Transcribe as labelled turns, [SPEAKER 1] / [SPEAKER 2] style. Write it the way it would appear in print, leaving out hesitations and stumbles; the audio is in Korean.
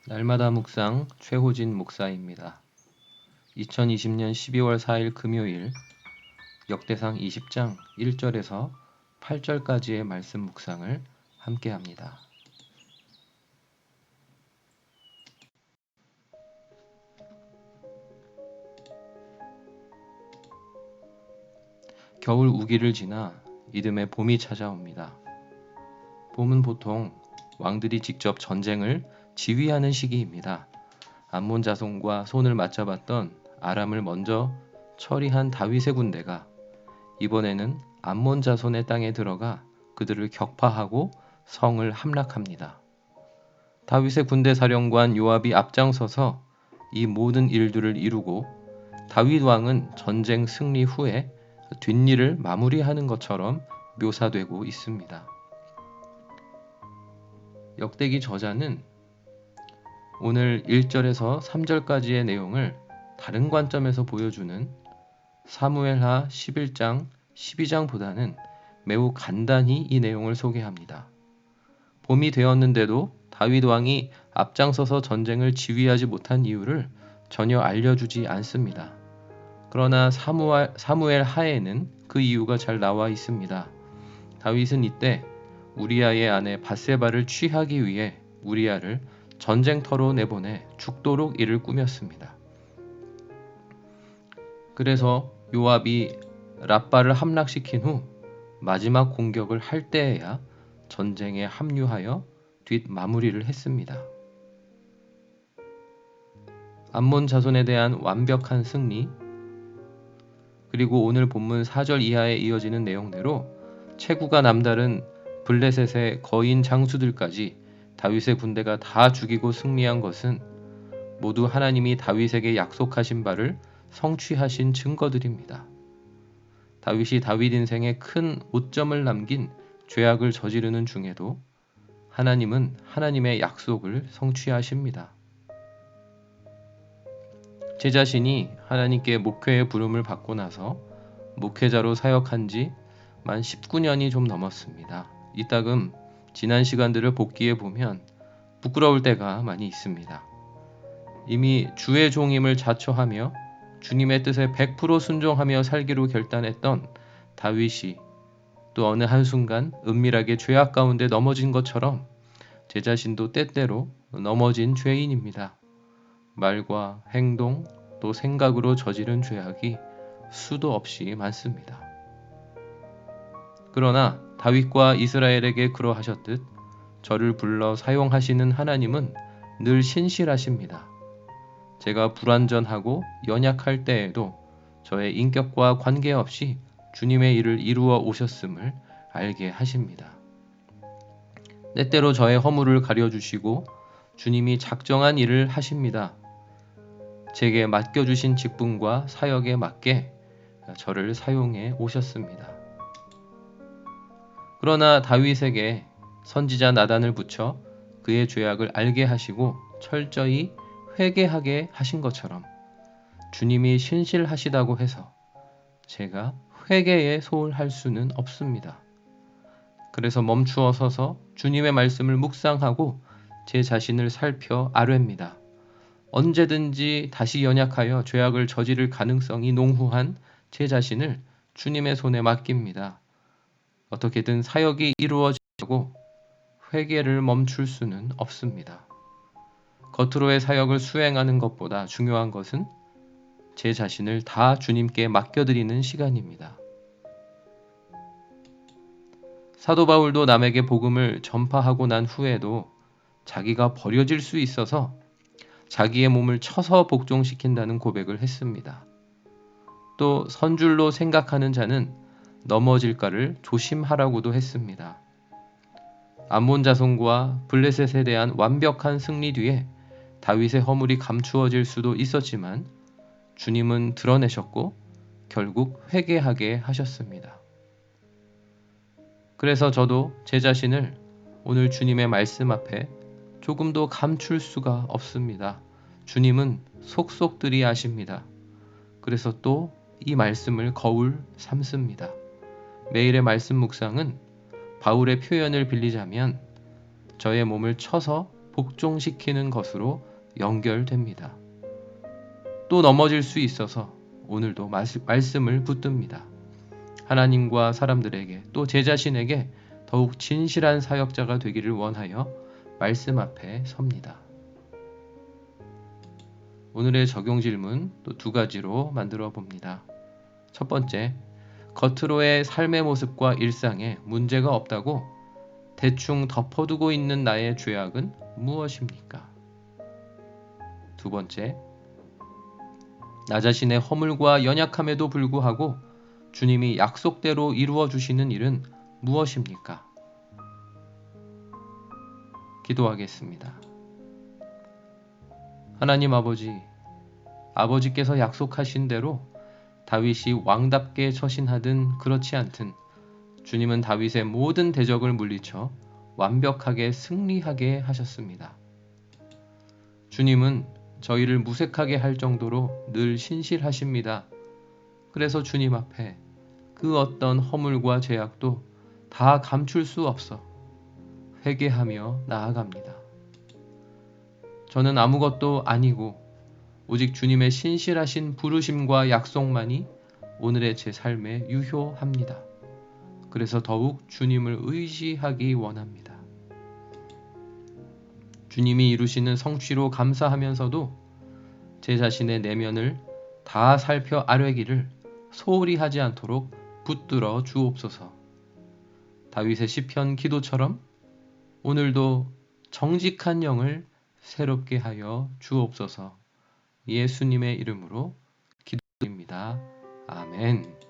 [SPEAKER 1] 날마다 묵상 최호진 목사입니다. 2020년 12월 4일 금요일 역대상 20장 1절에서 8절까지의 말씀 묵상을 함께합니다. 겨울 우기를 지나 이듬해 봄이 찾아옵니다. 봄은 보통 왕들이 직접 전쟁을 지휘하는 시기입니다. 암몬 자손과 손을 맞잡았던 아람을 먼저 처리한 다윗의 군대가 이번에는 암몬 자손의 땅에 들어가 그들을 격파하고 성을 함락합니다. 다윗의 군대 사령관 요압이 앞장서서 이 모든 일들을 이루고 다윗 왕은 전쟁 승리 후에 뒷일을 마무리하는 것처럼 묘사되고 있습니다. 역대기 저자는 오늘 1절에서 3절까지의 내용을 다른 관점에서 보여주는 사무엘하 11장, 12장보다는 매우 간단히 이 내용을 소개합니다. 봄이 되었는데도 다윗 왕이 앞장서서 전쟁을 지휘하지 못한 이유를 전혀 알려주지 않습니다. 그러나 사무엘 하에는 그 이유가 잘 나와 있습니다. 다윗은 이때 우리아의 아내 밧세바를 취하기 위해 우리아를 전쟁터로 내보내 죽도록 이를 꾸몄습니다. 그래서 요압이 랍바를 함락시킨 후 마지막 공격을 할 때에야 전쟁에 합류하여 뒷마무리를 했습니다. 암몬 자손에 대한 완벽한 승리, 그리고 오늘 본문 4절 이하에 이어지는 내용대로 체구가 남다른 블레셋의 거인 장수들까지 다윗의 군대가 다 죽이고 승리한 것은 모두 하나님이 다윗에게 약속하신 바를 성취하신 증거들입니다. 다윗이 다윗 인생에 큰 오점을 남긴 죄악을 저지르는 중에도 하나님은 하나님의 약속을 성취하십니다. 제 자신이 하나님께 목회의 부름을 받고 나서 목회자로 사역한 지 만 19년이 좀 넘었습니다. 이따금 지난 시간들을 복기해 보면 부끄러울 때가 많이 있습니다. 이미 주의 종임을 자처하며 주님의 뜻에 100% 순종하며 살기로 결단했던 다윗이 또 어느 한순간 은밀하게 죄악 가운데 넘어진 것처럼 제 자신도 때때로 넘어진 죄인입니다. 말과 행동 또 생각으로 저지른 죄악이 수도 없이 많습니다. 그러나 다윗과 이스라엘에게 그러하셨듯 저를 불러 사용하시는 하나님은 늘 신실하십니다. 제가 불완전하고 연약할 때에도 저의 인격과 관계없이 주님의 일을 이루어 오셨음을 알게 하십니다. 때때로 저의 허물을 가려주시고 주님이 작정한 일을 하십니다. 제게 맡겨주신 직분과 사역에 맞게 저를 사용해 오셨습니다. 그러나 다윗에게 선지자 나단을 붙여 그의 죄악을 알게 하시고 철저히 회개하게 하신 것처럼 주님이 신실하시다고 해서 제가 회개에 소홀할 수는 없습니다. 그래서 멈추어 서서 주님의 말씀을 묵상하고 제 자신을 살펴 아뢰입니다. 언제든지 다시 연약하여 죄악을 저지를 가능성이 농후한 제 자신을 주님의 손에 맡깁니다. 어떻게든 사역이 이루어지고 회개를 멈출 수는 없습니다. 겉으로의 사역을 수행하는 것보다 중요한 것은 제 자신을 다 주님께 맡겨드리는 시간입니다. 사도 바울도 남에게 복음을 전파하고 난 후에도 자기가 버려질 수 있어서 자기의 몸을 쳐서 복종시킨다는 고백을 했습니다. 또 선줄로 생각하는 자는 넘어질까를 조심하라고도 했습니다. 암몬 자손과 블레셋에 대한 완벽한 승리 뒤에 다윗의 허물이 감추어질 수도 있었지만 주님은 드러내셨고 결국 회개하게 하셨습니다. 그래서 저도 제 자신을 오늘 주님의 말씀 앞에 조금도 감출 수가 없습니다. 주님은 속속들이 아십니다. 그래서 또 이 말씀을 거울 삼습니다. 매일의 말씀 묵상은 바울의 표현을 빌리자면 저의 몸을 쳐서 복종시키는 것으로 연결됩니다. 또 넘어질 수 있어서 오늘도 말씀을 붙듭니다. 하나님과 사람들에게 또 제 자신에게 더욱 진실한 사역자가 되기를 원하여 말씀 앞에 섭니다. 오늘의 적용 질문 또 2가지로 만들어 봅니다. 첫 번째, 겉으로의 삶의 모습과 일상에 문제가 없다고 대충 덮어두고 있는 나의 죄악은 무엇입니까? 두 번째, 나 자신의 허물과 연약함에도 불구하고 주님이 약속대로 이루어 주시는 일은 무엇입니까? 기도하겠습니다. 하나님 아버지께서 약속하신 대로 다윗이 왕답게 처신하든 그렇지 않든 주님은 다윗의 모든 대적을 물리쳐 완벽하게 승리하게 하셨습니다. 주님은 저희를 무색하게 할 정도로 늘 신실하십니다. 그래서 주님 앞에 그 어떤 허물과 죄악도 다 감출 수 없어 회개하며 나아갑니다. 저는 아무것도 아니고 오직 주님의 신실하신 부르심과 약속만이 오늘의 제 삶에 유효합니다. 그래서 더욱 주님을 의지하기 원합니다. 주님이 이루시는 성취로 감사하면서도 제 자신의 내면을 다 살펴 아뢰기를 소홀히 하지 않도록 붙들어 주옵소서. 다윗의 시편 기도처럼 오늘도 정직한 영을 새롭게 하여 주옵소서. 예수님의 이름으로 기도드립니다. 아멘.